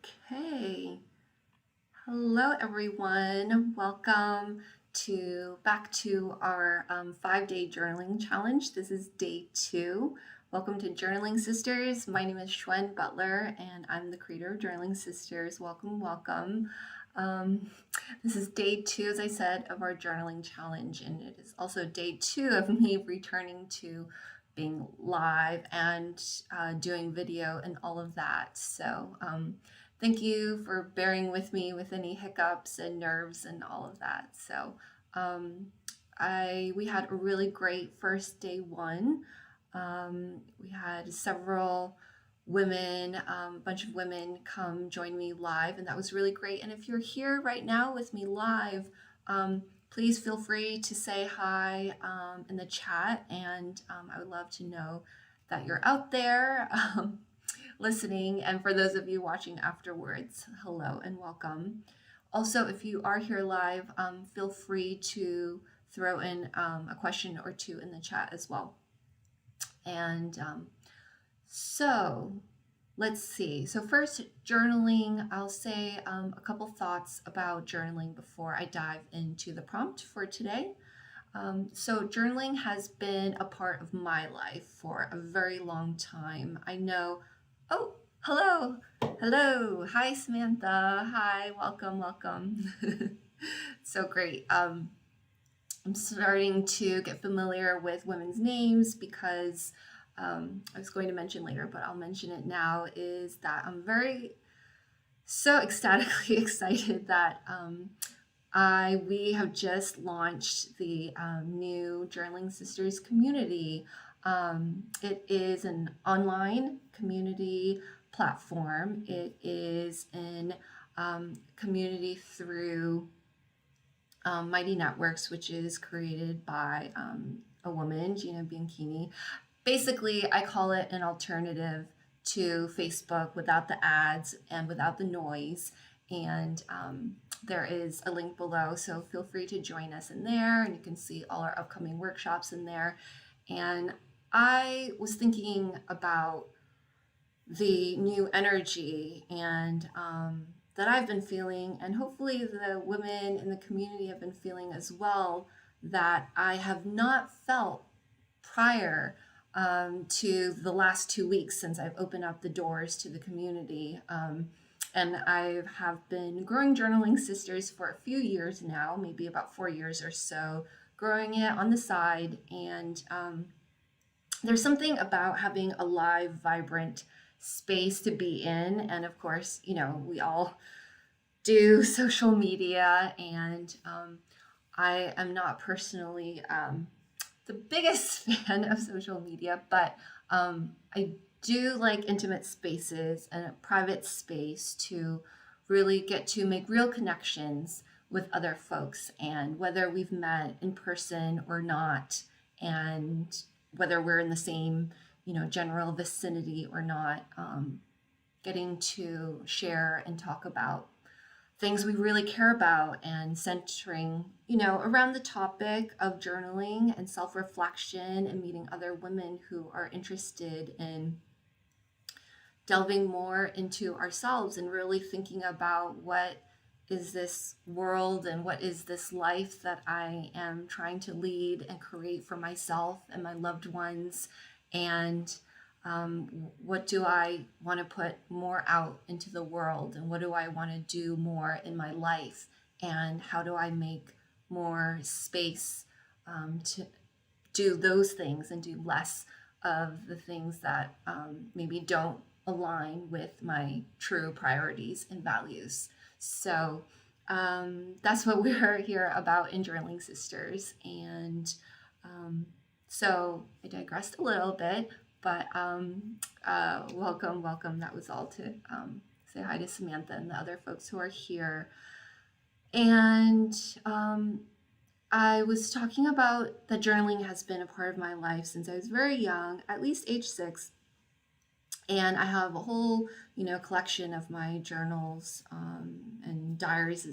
Okay. Hello, everyone. Welcome back to our 5-day journaling challenge. This is day 2. Welcome to Journaling Sisters. My name is Shwen Butler, and I'm the creator of Journaling Sisters. Welcome, welcome. Um, this is day 2, as I said, of our journaling challenge, and it is also day 2 of me returning to being live and doing video and all of that. So, thank you for bearing with me with any hiccups and nerves and all of that. So, um, we had a really great first day 1. We had several women, a bunch of women come join me live, and that was really great. And if you're here right now with me live, please feel free to say hi in the chat, and I would love to know that you're out there listening. And for those of you watching afterwards, hello and welcome. Also, if you are here live, feel free to throw in a question or two in the chat as well. And so let's see. So first, journaling. I'll say a couple thoughts about journaling before I dive into the prompt for today. So journaling has been a part of my life for a very long time. I know, oh, hello, hello, hi Samantha, hi, welcome, welcome. So great. I'm starting to get familiar with women's names because I was going to mention later, but I'll mention it now, is that I'm so ecstatically excited that we have just launched the new Journaling Sisters community. It is an online community platform. It is in community through Mighty Networks, which is created by a woman, Gina Bianchini. Basically, I call it an alternative to Facebook without the ads and without the noise. And there is a link below, so feel free to join us in there, and you can see all our upcoming workshops in there. And I was thinking about the new energy and that I've been feeling, and hopefully the women in the community have been feeling as well, that I have not felt prior to the last 2 weeks since I've opened up the doors to the community. And I have been growing Journaling Sisters for a few years now, maybe about 4 years or so, growing it on the side. And there's something about having a live, vibrant space to be in. And of course, we all do social media, and I am not personally the biggest fan of social media, but I do like intimate spaces and a private space to really get to make real connections with other folks, and whether we've met in person or not, and whether we're in the same general vicinity or not, getting to share and talk about things we really care about, and centering, around the topic of journaling and self-reflection, and meeting other women who are interested in delving more into ourselves and really thinking about what is this world and what is this life that I am trying to lead and create for myself and my loved ones, and what do I want to put more out into the world, and what do I want to do more in my life, and how do I make more space to do those things and do less of the things that maybe don't align with my true priorities and values. So that's what we're here about in Journaling Sisters. And so I digressed a little bit, but welcome, welcome. That was all to say hi to Samantha and the other folks who are here. And I was talking about that journaling has been a part of my life since I was very young, at least age 6. And I have a whole, collection of my journals and diaries,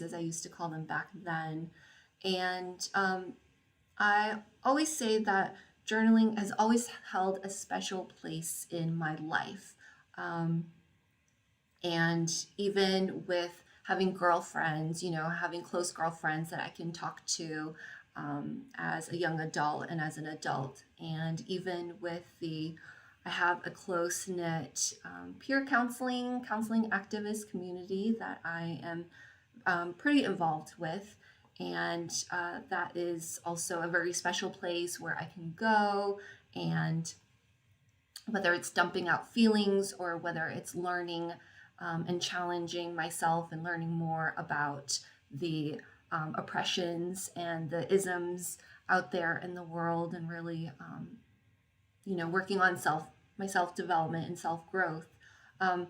as I used to call them back then. And I always say that journaling has always held a special place in my life. And even with having girlfriends, having close girlfriends that I can talk to as a young adult and as an adult. And even with I have a close knit peer counseling activist community that I am pretty involved with. And that is also a very special place where I can go, and whether it's dumping out feelings or whether it's learning and challenging myself and learning more about the oppressions and the isms out there in the world, and really, working on my self development and self growth. Um,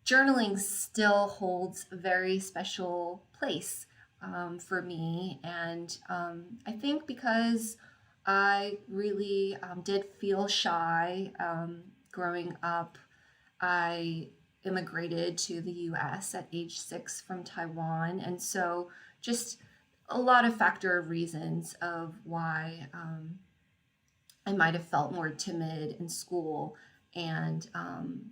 Journaling still holds a very special place for me, and I think because I really did feel shy growing up. I immigrated to the US at age 6 from Taiwan. And so, just a lot of factor of reasons of why I might have felt more timid in school, and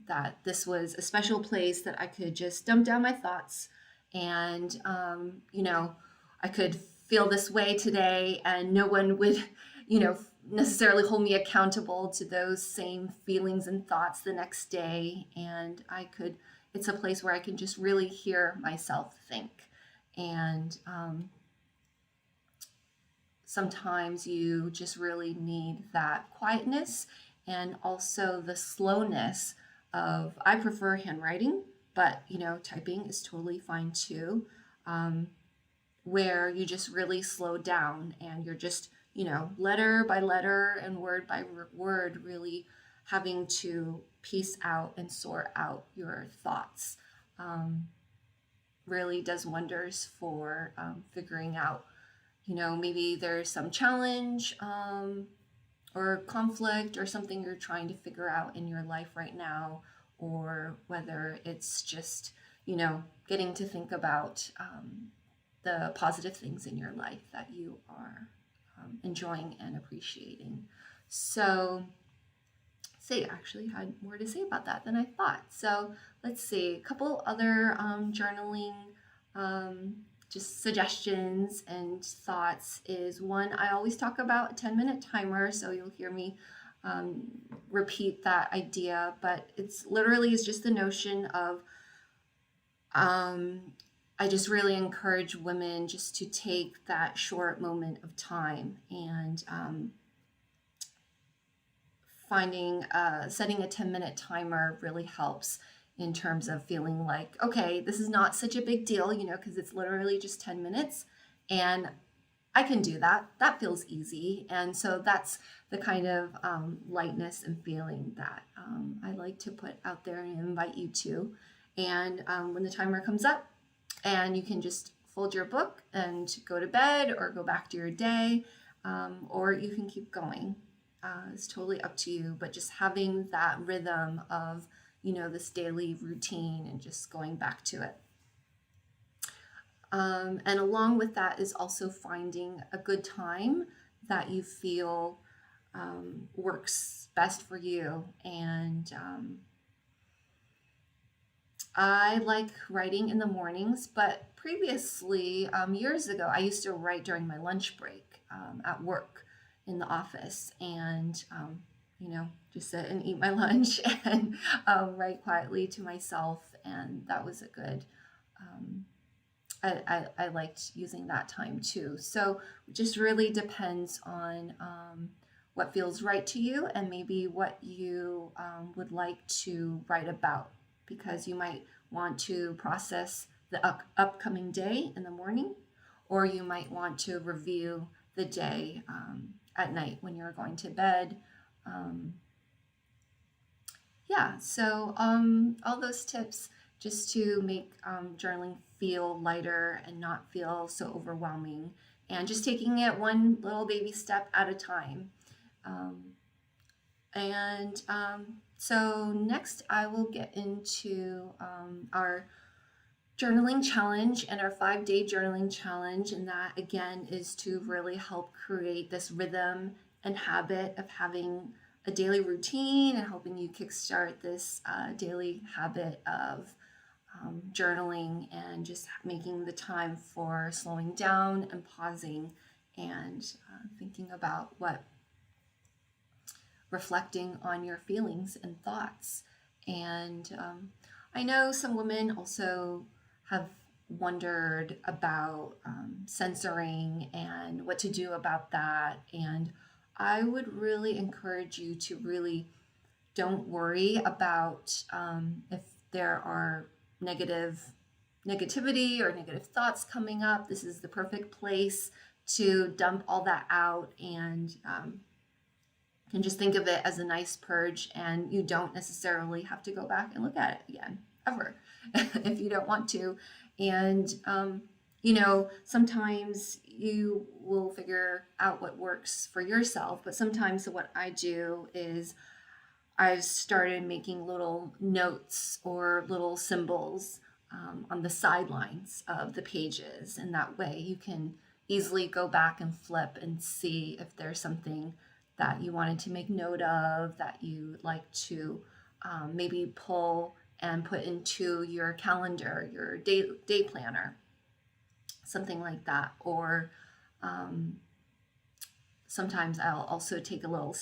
that this was a special place that I could just dump down my thoughts. And, I could feel this way today, and no one would, necessarily hold me accountable to those same feelings and thoughts the next day. And it's a place where I can just really hear myself think. And sometimes you just really need that quietness, and also the slowness I prefer handwriting, but typing is totally fine too, where you just really slow down and you're just, letter by letter and word by word, really having to piece out and sort out your thoughts. Really does wonders for figuring out, maybe there's some challenge or conflict or something you're trying to figure out in your life right now, or whether it's just, getting to think about the positive things in your life that you are enjoying and appreciating. So, I actually had more to say about that than I thought. So let's see, a couple other journaling just suggestions and thoughts is one, I always talk about a 10-minute timer, so you'll hear me repeat that idea, but it's literally is just the notion of I just really encourage women just to take that short moment of time, and setting a 10-minute timer really helps in terms of feeling like, okay, this is not such a big deal, because it's literally just 10 minutes and I can do that. That feels easy. And so that's the kind of lightness and feeling that I like to put out there and invite you to. And when the timer comes up, and you can just fold your book and go to bed or go back to your day, or you can keep going. It's totally up to you, but just having that rhythm of, this daily routine and just going back to it. And along with that is also finding a good time that you feel works best for you. And I like writing in the mornings, but previously, years ago, I used to write during my lunch break at work in the office, and just sit and eat my lunch and write quietly to myself, and that was a good. I liked using that time too. So it just really depends on what feels right to you, and maybe what you would like to write about, because you might want to process the upcoming day in the morning, or you might want to review the day at night when you're going to bed. So all those tips just to make journaling feel lighter and not feel so overwhelming, and just taking it one little baby step at a time. So next I will get into our journaling challenge and our 5-day journaling challenge. And that again is to really help create this rhythm and habit of having a daily routine and helping you kickstart this daily habit of journaling and just making the time for slowing down and pausing and thinking about reflecting on your feelings and thoughts. And I know some women also have wondered about censoring and what to do about that. And I would really encourage you to really don't worry about if there are negativity or negative thoughts coming up. This is the perfect place to dump all that out and just think of it as a nice purge, and you don't necessarily have to go back and look at it again ever if you don't want to. And sometimes you will figure out what works for yourself, but sometimes what I do is I've started making little notes or little symbols on the sidelines of the pages, and that way you can easily go back and flip and see if there's something that you wanted to make note of, that you'd like to maybe pull and put into your calendar, your day planner, something like that. Or sometimes I'll also take a little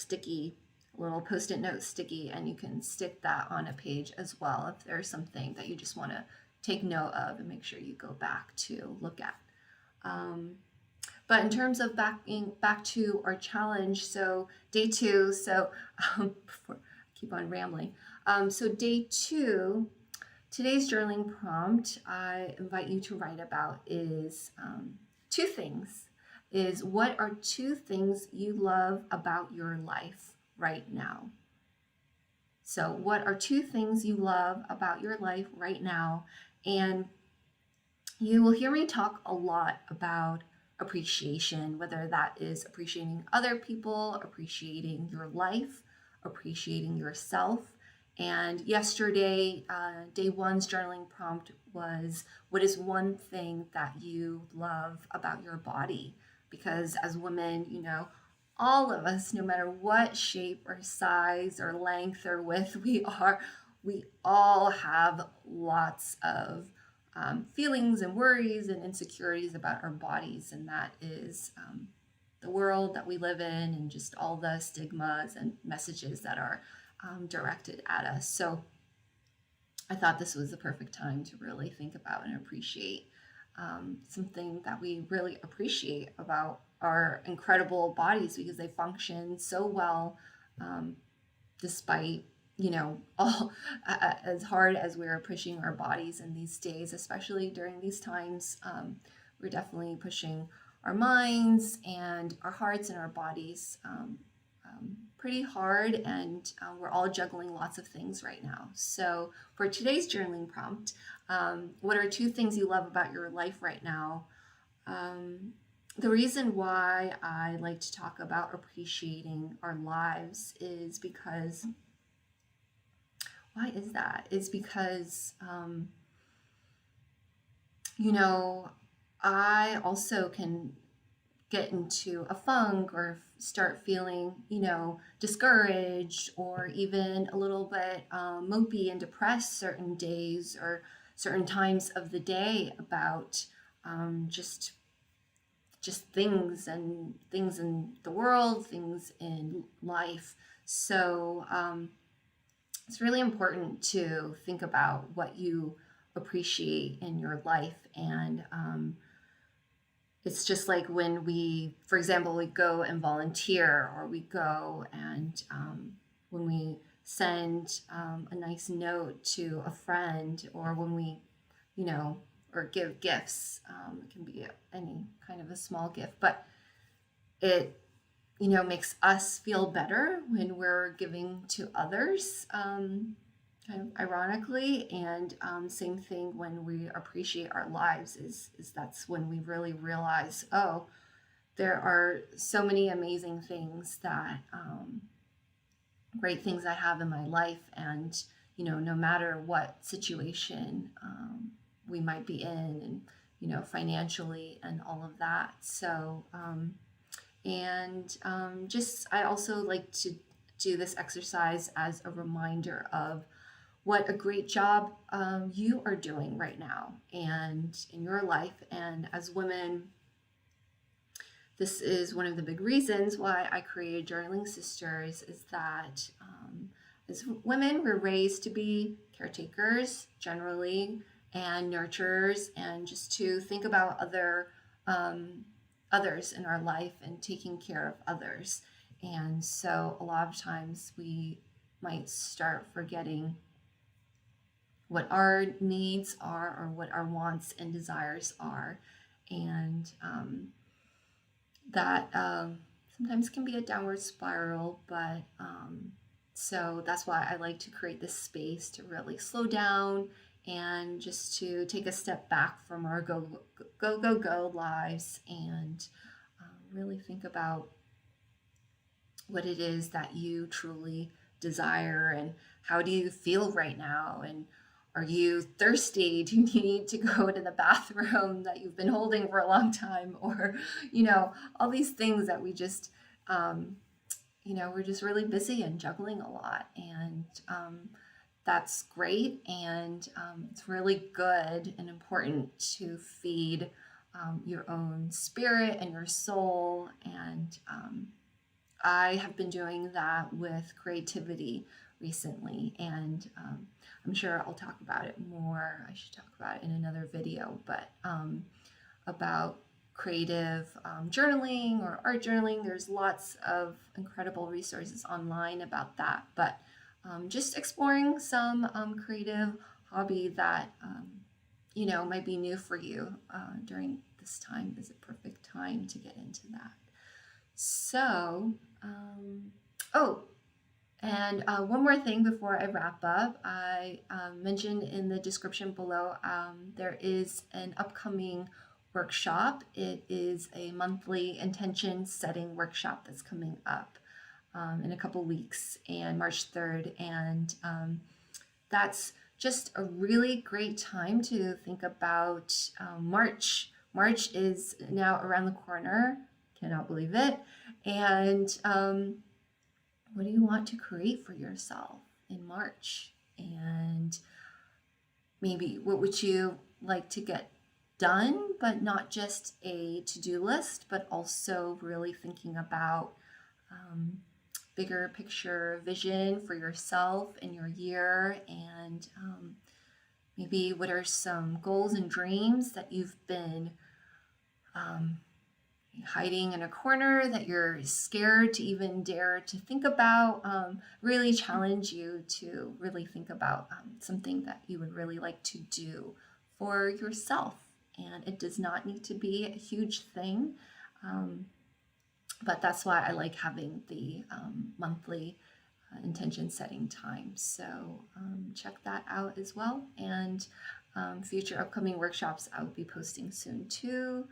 Post-it note sticky, and you can stick that on a page as well if there's something that you just want to take note of and make sure you go back to look at. But in terms of back to our challenge, so day 2, before I keep on rambling, so day 2, today's journaling prompt I invite you to write about is 2 things. What are 2 things you love about your life right now? So what are 2 things you love about your life right now? And you will hear me talk a lot about appreciation, whether that is appreciating other people, appreciating your life, appreciating yourself. And yesterday, day 1's journaling prompt was, what is one thing that you love about your body? Because as women, all of us, no matter what shape or size or length or width we are, we all have lots of feelings and worries and insecurities about our bodies, and that is the world that we live in and just all the stigmas and messages that are directed at us. So I thought this was the perfect time to really think about and appreciate something that we really appreciate about our incredible bodies, because they function so well despite all as hard as we're pushing our bodies in these days, especially during these times. We're definitely pushing our minds and our hearts and our bodies pretty hard, and we're all juggling lots of things right now. So for today's journaling prompt, what are 2 things you love about your life right now? The reason why I like to talk about appreciating our lives is because I also can get into a funk or start feeling, discouraged or even a little bit mopey and depressed certain days or certain times of the day about just things in the world, things in life. So it's really important to think about what you appreciate in your life. And it's just like when for example, we go and volunteer, or we go and when we send a nice note to a friend, or when we, or give gifts. It can be any kind of a small gift, but it makes us feel better when we're giving to others, kind of ironically. And same thing when we appreciate our lives, is that's when we really realize, oh, there are so many amazing things that great things I have in my life, and no matter what situation we might be in, and financially and all of that. So I also like to do this exercise as a reminder of what a great job you are doing right now and in your life. And as women, this is one of the big reasons why I created Journaling Sisters, is that as women, we're raised to be caretakers generally and nurturers, and just to think about others in our life and taking care of others. And so a lot of times we might start forgetting what our needs are or what our wants and desires are. And that sometimes can be a downward spiral, but so that's why I like to create this space to really slow down and just to take a step back from our go lives and really think about what it is that you truly desire and how do you feel right now, and are you thirsty? Do you need to go to the bathroom that you've been holding for a long time? Or, all these things that we just, we're just really busy and juggling a lot. And that's great. And it's really good and important to feed your own spirit and your soul. And I have been doing that with creativity recently, and I'm sure I'll talk about it more. I should talk about it in another video, but about creative journaling or art journaling. There's lots of incredible resources online about that, but just exploring some creative hobby that might be new for you during this time is a perfect time to get into that. So, and one more thing before I wrap up. I mentioned in the description below, there is an upcoming workshop. It is a monthly intention setting workshop that's coming up in a couple weeks, and March 3rd. And that's just a really great time to think about March. March is now around the corner. Cannot believe it. And what do you want to create for yourself in March? And maybe what would you like to get done, but not just a to-do list, but also really thinking about bigger picture vision for yourself and your year, and maybe what are some goals and dreams that you've been hiding in a corner that you're scared to even dare to think about. Really challenge you to really think about something that you would really like to do for yourself. And it does not need to be a huge thing, but that's why I like having the monthly intention setting time. So check that out as well. And future upcoming workshops I will be posting soon too.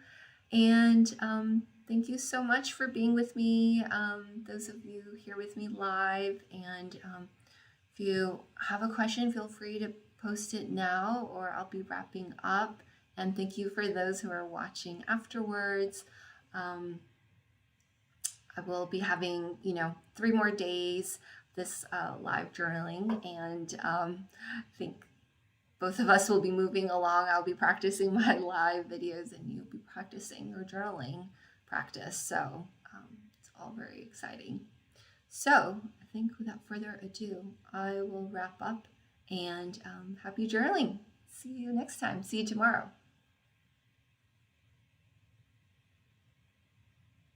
And thank you so much for being with me, those of you here with me live. And if you have a question, feel free to post it now, or I'll be wrapping up. And thank you for those who are watching afterwards. I will be having, 3 more days this live journaling, and I think both of us will be moving along. I'll be practicing my live videos and you'll be practicing your journaling practice. So it's all very exciting. So I think without further ado, I will wrap up, and happy journaling. See you next time. See you tomorrow.